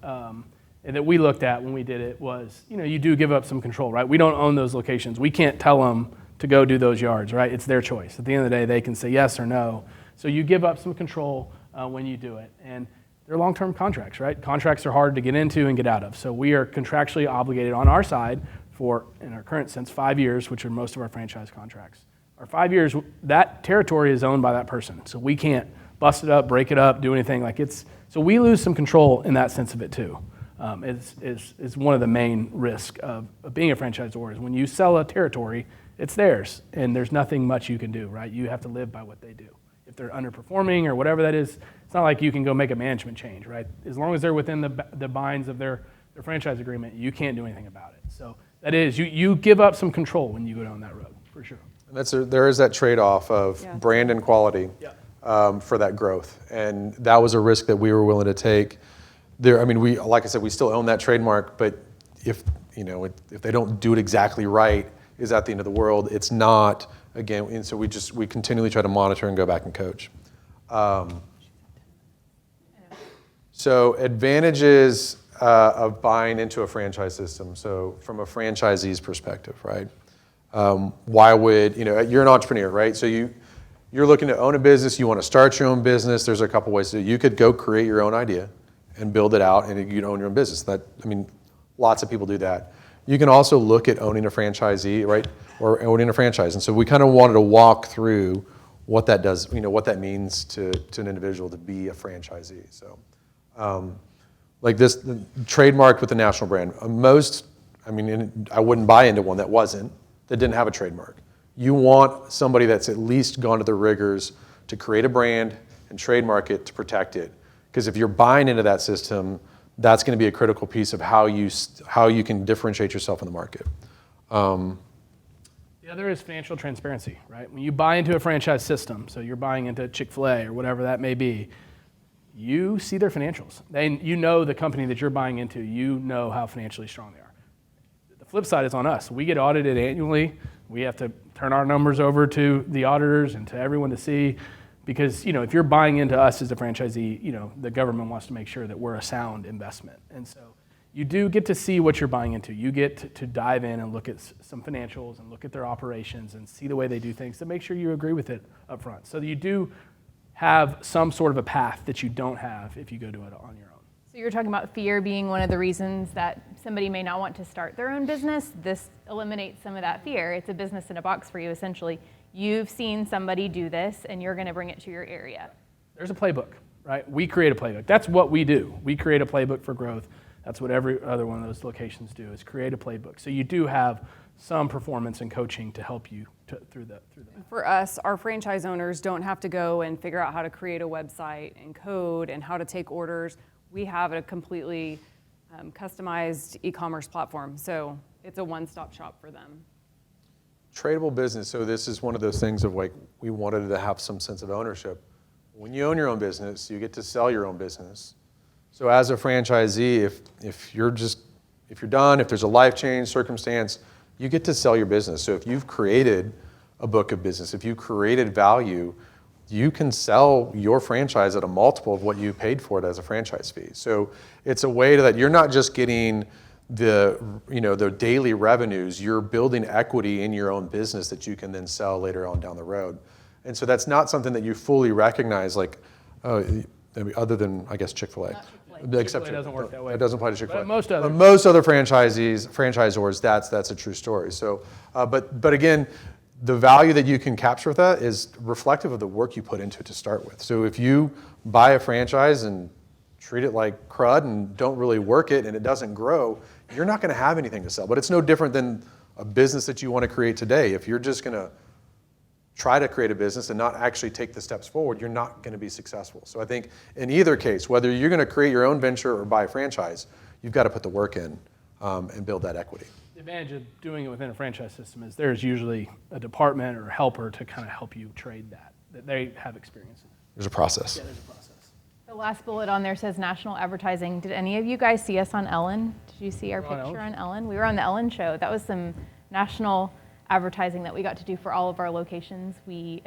that we looked at when we did it was, you do give up some control, right? We don't own those locations. We can't tell them to go do those yards, right? It's their choice. At the end of the day, they can say yes or no. So you give up some control when you do it. And they're long-term contracts, right? Contracts are hard to get into and get out of. So we are contractually obligated on our side for, in our current sense, 5 years, which are most of our franchise contracts. Our 5 years, that territory is owned by that person. So we can't bust it up, break it up, do anything like it's. So we lose some control in that sense of it too. Is one of the main risks of being a franchisor is when you sell a territory, it's theirs, and there's nothing much you can do, right? You have to live by what they do. If they're underperforming or whatever that is, it's not like you can go make a management change, right? As long as they're within the binds of their franchise agreement, you can't do anything about it. So that is, you give up some control when you go down that road, for sure. And there is that trade-off of brand and quality for that growth. And that was a risk that we were willing to take. Like I said, we still own that trademark, but if they don't do it exactly right, is that the end of the world? It's not, again, and so we continually try to monitor and go back and coach. So advantages, of buying into a franchise system. So from a franchisee's perspective, right? Why would, you're an entrepreneur, right? So you're looking to own a business, you want to start your own business. There's a couple ways to do it. You could go create your own idea and build it out, and you'd own your own business. Lots of people do that. You can also look at owning a franchisee, right? Or owning a franchise. And so we kind of wanted to walk through what that does, what that means to an individual to be a franchisee. So like this, trademarked with a national brand. I wouldn't buy into one that didn't have a trademark. You want somebody that's at least gone to the rigors to create a brand and trademark it to protect it. Because if you're buying into that system, that's going to be a critical piece of how you can differentiate yourself in the market. The other is financial transparency, right? When you buy into a franchise system, so you're buying into Chick-fil-A or whatever that may be, you see their financials. You know the company that you're buying into, you know how financially strong they are. The flip side is on us. We get audited annually. We have to turn our numbers over to the auditors and to everyone to see, because if you're buying into us as a franchisee, the government wants to make sure that we're a sound investment. And so you do get to see what you're buying into. You get to dive in and look at some financials and look at their operations and see the way they do things to make sure you agree with it up front. So you do have some sort of a path that you don't have if you go to it on your own. So you're talking about fear being one of the reasons that somebody may not want to start their own business. This eliminates some of that fear. It's a business in a box for you, essentially. You've seen somebody do this, and you're going to bring it to your area. There's a playbook, right? We create a playbook. That's what we do. We create a playbook for growth. That's what every other one of those locations do, is create a playbook. So you do have some performance and coaching to help you through that. For us, our franchise owners don't have to go and figure out how to create a website and code and how to take orders. We have a completely customized e-commerce platform, so it's a one-stop shop for them. Tradable business. So this is one of those things of we wanted to have some sense of ownership. When you own your own business, you get to sell your own business. So as a franchisee, if you're done, if there's a life change circumstance, you get to sell your business. So if you've created a book of business, if you created value, you can sell your franchise at a multiple of what you paid for it as a franchise fee. So it's a way that you're not just getting the daily revenues, you're building equity in your own business that you can then sell later on down the road. And so that's not something that you fully recognize, other than, I guess, Chick-fil-A. Except Chick-fil-A doesn't work that way. It doesn't apply to Chick-fil-A. But most other franchisors, that's a true story. So, but again, the value that you can capture with that is reflective of the work you put into it to start with. So if you buy a franchise and treat it like crud and don't really work it and it doesn't grow, you're not going to have anything to sell. But it's no different than a business that you want to create today. If you're just going to try to create a business and not actually take the steps forward, you're not going to be successful. So I think in either case, whether you're going to create your own venture or buy a franchise, you've got to put the work in and build that equity. The advantage of doing it within a franchise system is there's usually a department or a helper to kind of help you trade that they have experience in. There's a process. Yeah, there's a process. The last bullet on there says national advertising. Did any of you guys see us on Ellen? Did you see our picture on Ellen? We were on the Ellen show. That was some national advertising that we got to do for all of our locations. We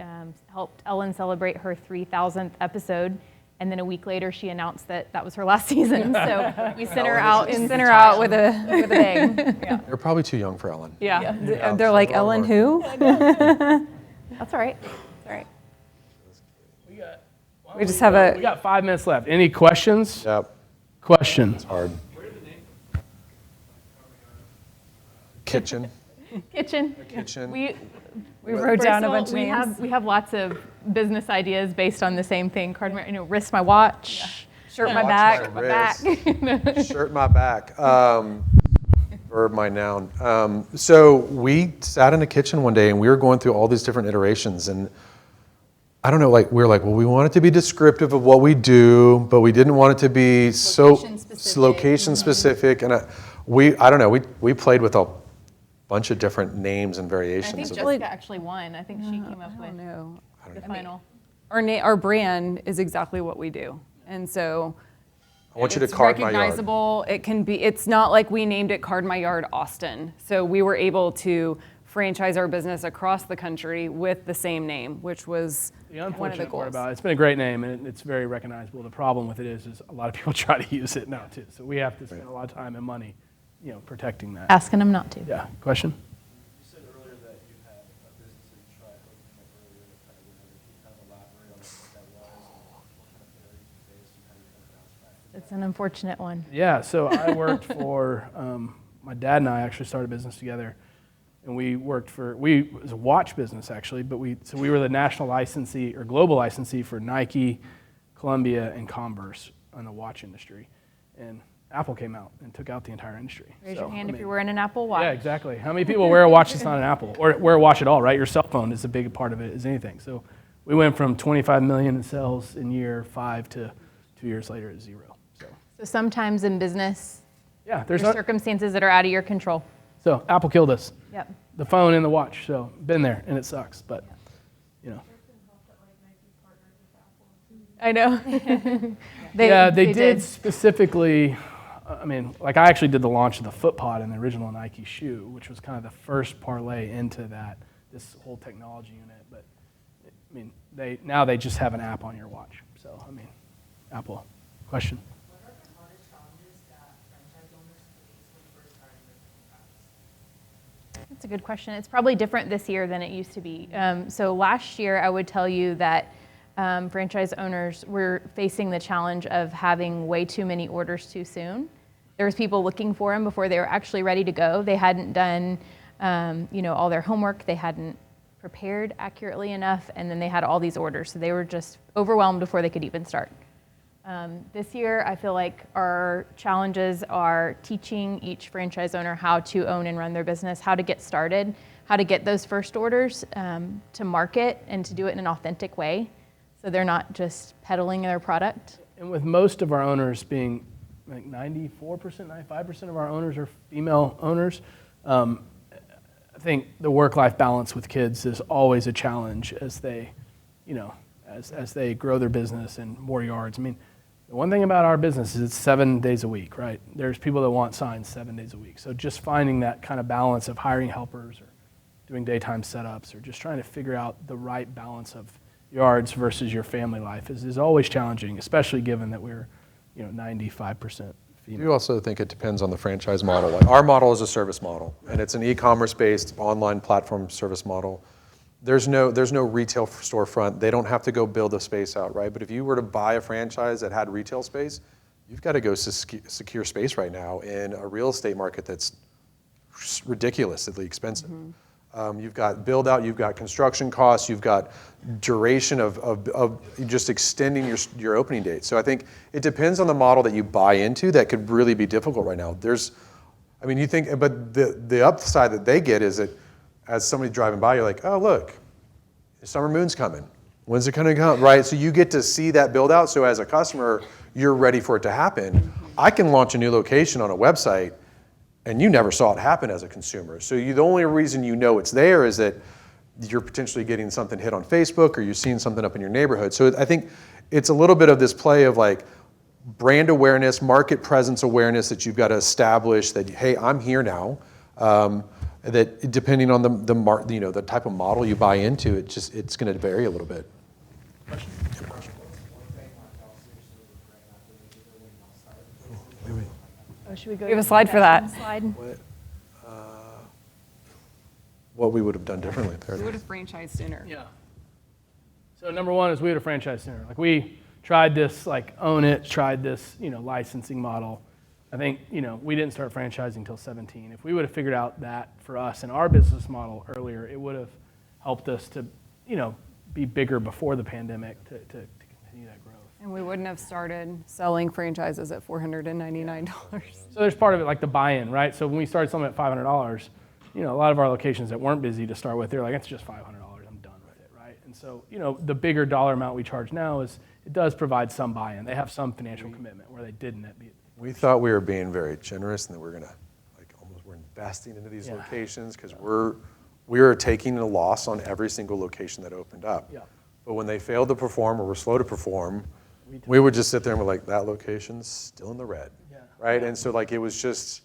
helped Ellen celebrate her 3,000th episode, and then a week later she announced that was her last season. So we sent her out with a bang. Yeah. They're probably too young for Ellen. Yeah. They're like, Ellen who? That's all right. That's all right. We just have We got 5 minutes left. Any questions? Yep. Questions? It's hard. Kitchen. Kitchen. We wrote down a bunch of names. We have lots of business ideas based on the same thing. Wrist my watch, shirt my back. Shirt my back. Verb my noun. So we sat in a kitchen one day and we were going through all these different iterations, and I don't know, we were like, well, we want it to be descriptive of what we do, but we didn't want it to be location specific. And I don't know, we played with a bunch of different names and variations. I think Jessica actually won. I think she came up with the final. Our brand is exactly what we do, and so I want you to card my yard. Recognizable. It can be. It's not like we named it Card My Yard Austin. So we were able to franchise our business across the country with the same name, which was The one of the unfortunate part goals. about it, it's been a great name and it's very recognizable. The problem with it is a lot of people try to use it now too. So we have to spend a lot of time and money, protecting that. Asking them not to. Yeah, question? You said earlier that you had a business that you tried opening up earlier that kind of went under. Can you kind of elaborate on what that was and what kind of failures you faced and how you kind of bounced back? It's an unfortunate one. Yeah, so I worked for, my dad and I actually started a business together. And it was a watch business actually, but we were the national licensee or global licensee for Nike, Columbia, and Converse in the watch industry. And Apple came out and took out the entire industry. Raise So, your hand I if mean, you're wearing an Apple Watch. Yeah, exactly. How many people wear a watch that's not an Apple? Or wear a watch at all, right? Your cell phone is a big part of it as anything. So we went from 25 million in sales in year 5 to 2 years later at 0. So sometimes in business, Yeah, there's circumstances that are out of your control. so Apple killed us. Yep. The phone and the watch. So been there and it sucks, but I know. they did specifically. I mean, like I actually did the launch of the FootPod and the original Nike shoe, which was kind of the first parlay into this whole technology unit. But I mean, they just have an app on your watch. So I mean, Apple. Question. What are the hardest challenges that franchise owners face when first starting their franchise? That's a good question. It's probably different this year than it used to be. So last year, I would tell you that franchise owners were facing the challenge of having way too many orders too soon. There was people looking for them before they were actually ready to go. They hadn't done, all their homework. They hadn't prepared accurately enough, and then they had all these orders. So they were just overwhelmed before they could even start. This year, I feel like our challenges are teaching each franchise owner how to own and run their business, how to get started, how to get those first orders, to market and to do it in an authentic way, so they're not just peddling their product. And with most of our owners being like 94%, 95% of our owners are female owners, I think the work-life balance with kids is always a challenge as they, as they grow their business and more yards. I mean, the one thing about our business is it's 7 days a week, right? There's people that want signs 7 days a week. So just finding that kind of balance of hiring helpers or doing daytime setups or just trying to figure out the right balance of yards versus your family life is always challenging, especially given that we're 95% female. You also think it depends on the franchise model. Like our model is a service model, and it's an e-commerce based online platform service model. There's no retail storefront. They don't have to go build a space out, right? But if you were to buy a franchise that had retail space, you've got to go secure space right now in a real estate market that's ridiculously expensive. Mm-hmm. You've got build out, you've got construction costs, you've got duration of just extending your opening date. So I think it depends on the model that you buy into that could really be difficult right now. But the upside that they get is that as somebody driving by, you're like, oh, look, the summer moon's coming. When's it going to come, right? So you get to see that build out. So as a customer, you're ready for it to happen. I can launch a new location on a website, and you never saw it happen as a consumer. So the only reason you know it's there is that you're potentially getting something hit on Facebook or you're seeing something up in your neighborhood. So I think it's a little bit of this play of like brand awareness, market presence awareness that you've got to establish that, hey, I'm here now. That depending on the type of model you buy into, it's going to vary a little bit. Oh, should we go? We have a slide for that. Slide. What we would have done differently. We would have franchised sooner. Yeah. So number one is we had a franchise center. Like we tried this, like own it, tried this, licensing model. I think, we didn't start franchising until 17. If we would have figured out that for us and our business model earlier, it would have helped us to, be bigger before the pandemic to continue that growth. And we wouldn't have started selling franchises at $499. So there's part of it like the buy-in, right? So when we started selling at $500, a lot of our locations that weren't busy to start with, they're like, it's just $500, I'm done with it, right? And so, the bigger dollar amount we charge now it does provide some buy-in. They have some financial commitment where they didn't at the We thought we were being very generous and that we're going to, we're investing into these locations because we were taking a loss on every single location that opened up. Yeah. But when they failed to perform or were slow to perform, we would just sit there and we're like, that location's still in the red, right? And so it was just,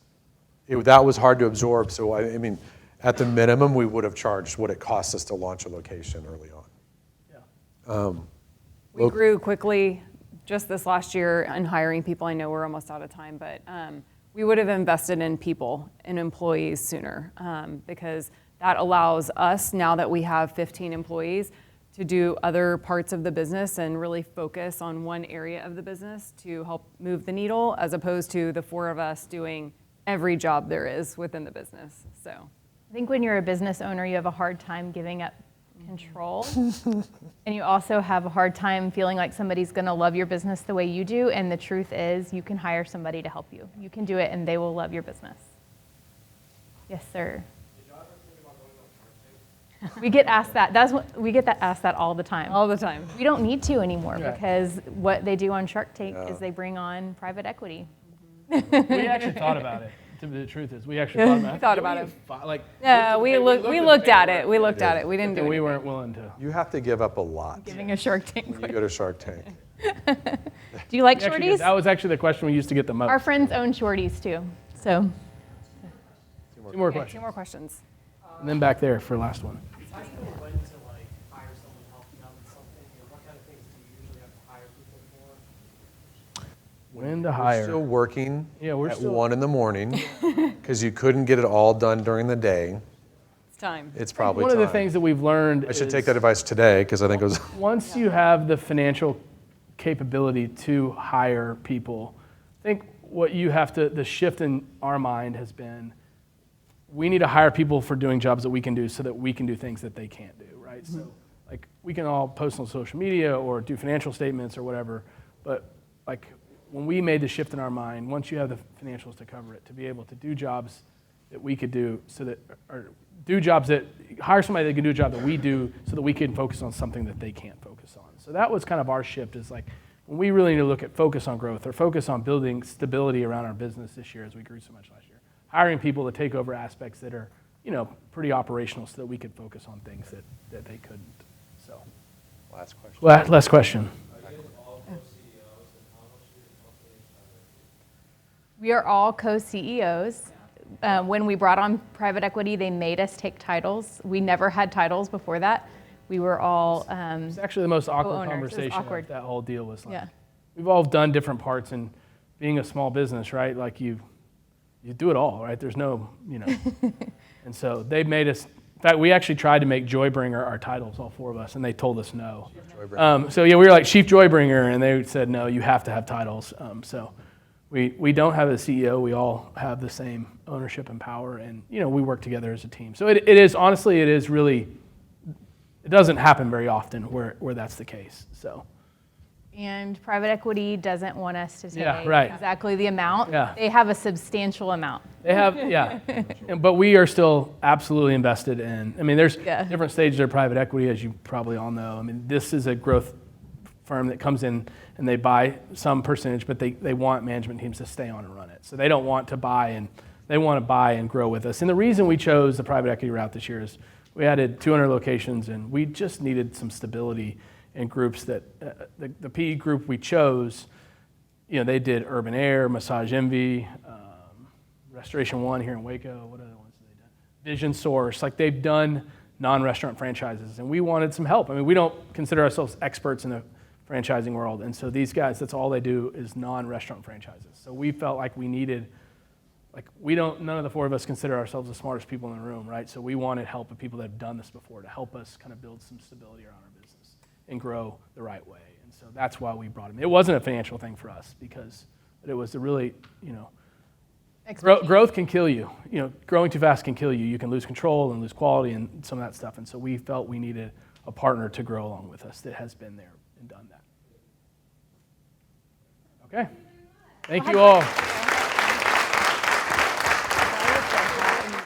that was hard to absorb. So At the minimum, we would have charged what it costs us to launch a location early on. We grew quickly just this last year in hiring people. I know we're almost out of time, but we would have invested in people and employees sooner because that allows us, now that we have 15 employees, to do other parts of the business and really focus on one area of the business to help move the needle, as opposed to the 4 of us doing every job there is within the business. So I think when you're a business owner, you have a hard time giving up control. And you also have a hard time feeling like somebody's going to love your business the way you do. And the truth is, you can hire somebody to help you. You can do it and they will love your business. Yes, sir. We get asked that. We get asked that all the time. all the time. We don't need to anymore Yeah. because what they do on Shark Tank Yeah. is they bring on private equity. We actually thought about it. The truth is, we actually thought about it. We thought about it. Like, Yeah, we looked at it. We looked at it. We didn't do and we it. weren't willing to. You have to give up a lot Giving a Shark Tank. when you go to Shark Tank. Do you like We actually did- shorties? That was actually the question we used to get the most. Our friends own shorties too. So 2 more Okay, 2 questions. more questions. And then back there for last one. How do you know when to like hire someone to help you out with something? And what kind of things do you usually have to hire people for? When to We're hire. still working Yeah, we're at still- 1 in the morning because you couldn't get it all done during the day. It's time. It's probably One of the time. things that we've learned I should is take that advice today because I think it was. once you have the financial capability to hire people, I think what you have to, the shift in our mind has been, we need to hire people for doing jobs that we can do so that we can do things that they can't do, right? So like we can all post on social media or do financial statements or whatever, but like when we made the shift in our mind, once you have the financials to cover it, to be able to do jobs that we could do so that, or do jobs that, hire somebody that can do a job that we do so that we can focus on something that they can't focus on. So that was kind of our shift, is like, when we really need to look at focus on growth or focus on building stability around our business this year as we grew so much last year. Hiring people to take over aspects that are, pretty operational so that we could focus on things that they couldn't. So, Last question. last question. we are all co-CEOs. When we brought on private equity, they made us take titles. We never had titles before that. We were all, It's actually the most awkward Co-owners. It was conversation awkward. of that whole deal was like, yeah. we've all done different parts, and being a small business, right? Like you do it all, right? There's no, and so they made us. In fact, we actually tried to make Joybringer our titles, all 4 of us, and they told us no. So yeah, we were like Chief Joybringer, and they said no, you have to have titles. So we don't have a CEO. We all have the same ownership and power, and we work together as a team. So it is honestly, it is really. It doesn't happen very often where that's the case. So. And private equity doesn't want us to say Yeah, right. exactly the amount. Yeah. They have a substantial amount. They have, yeah. But we are still absolutely invested in, there's Yeah. different stages of private equity, as you probably all know. This is a growth firm that comes in and they buy some percentage, but they want management teams to stay on and run it. So they don't want to buy, and they want to buy and grow with us. And the reason we chose the private equity route this year is we added 200 locations, and we just needed some stability in groups that, the PE group we chose, they did Urban Air, Massage Envy, Restoration One here in Waco. What other ones have they done? Vision Source. Like, they've done non-restaurant franchises, and we wanted some help. We don't consider ourselves experts in the franchising world, and so these guys, that's all they do is non-restaurant franchises. So we felt like we needed, none of the 4 of us consider ourselves the smartest people in the room, right? So we wanted help of people that have done this before to help us kind of build some stability around our business and grow the right way. And so that's why we brought them. It wasn't a financial thing for us, because it was a really, growth can kill you. Growing too fast can kill you. You can lose control and lose quality and some of that stuff. And so we felt we needed a partner to grow along with us that has been there and done that. Okay. Thank you all.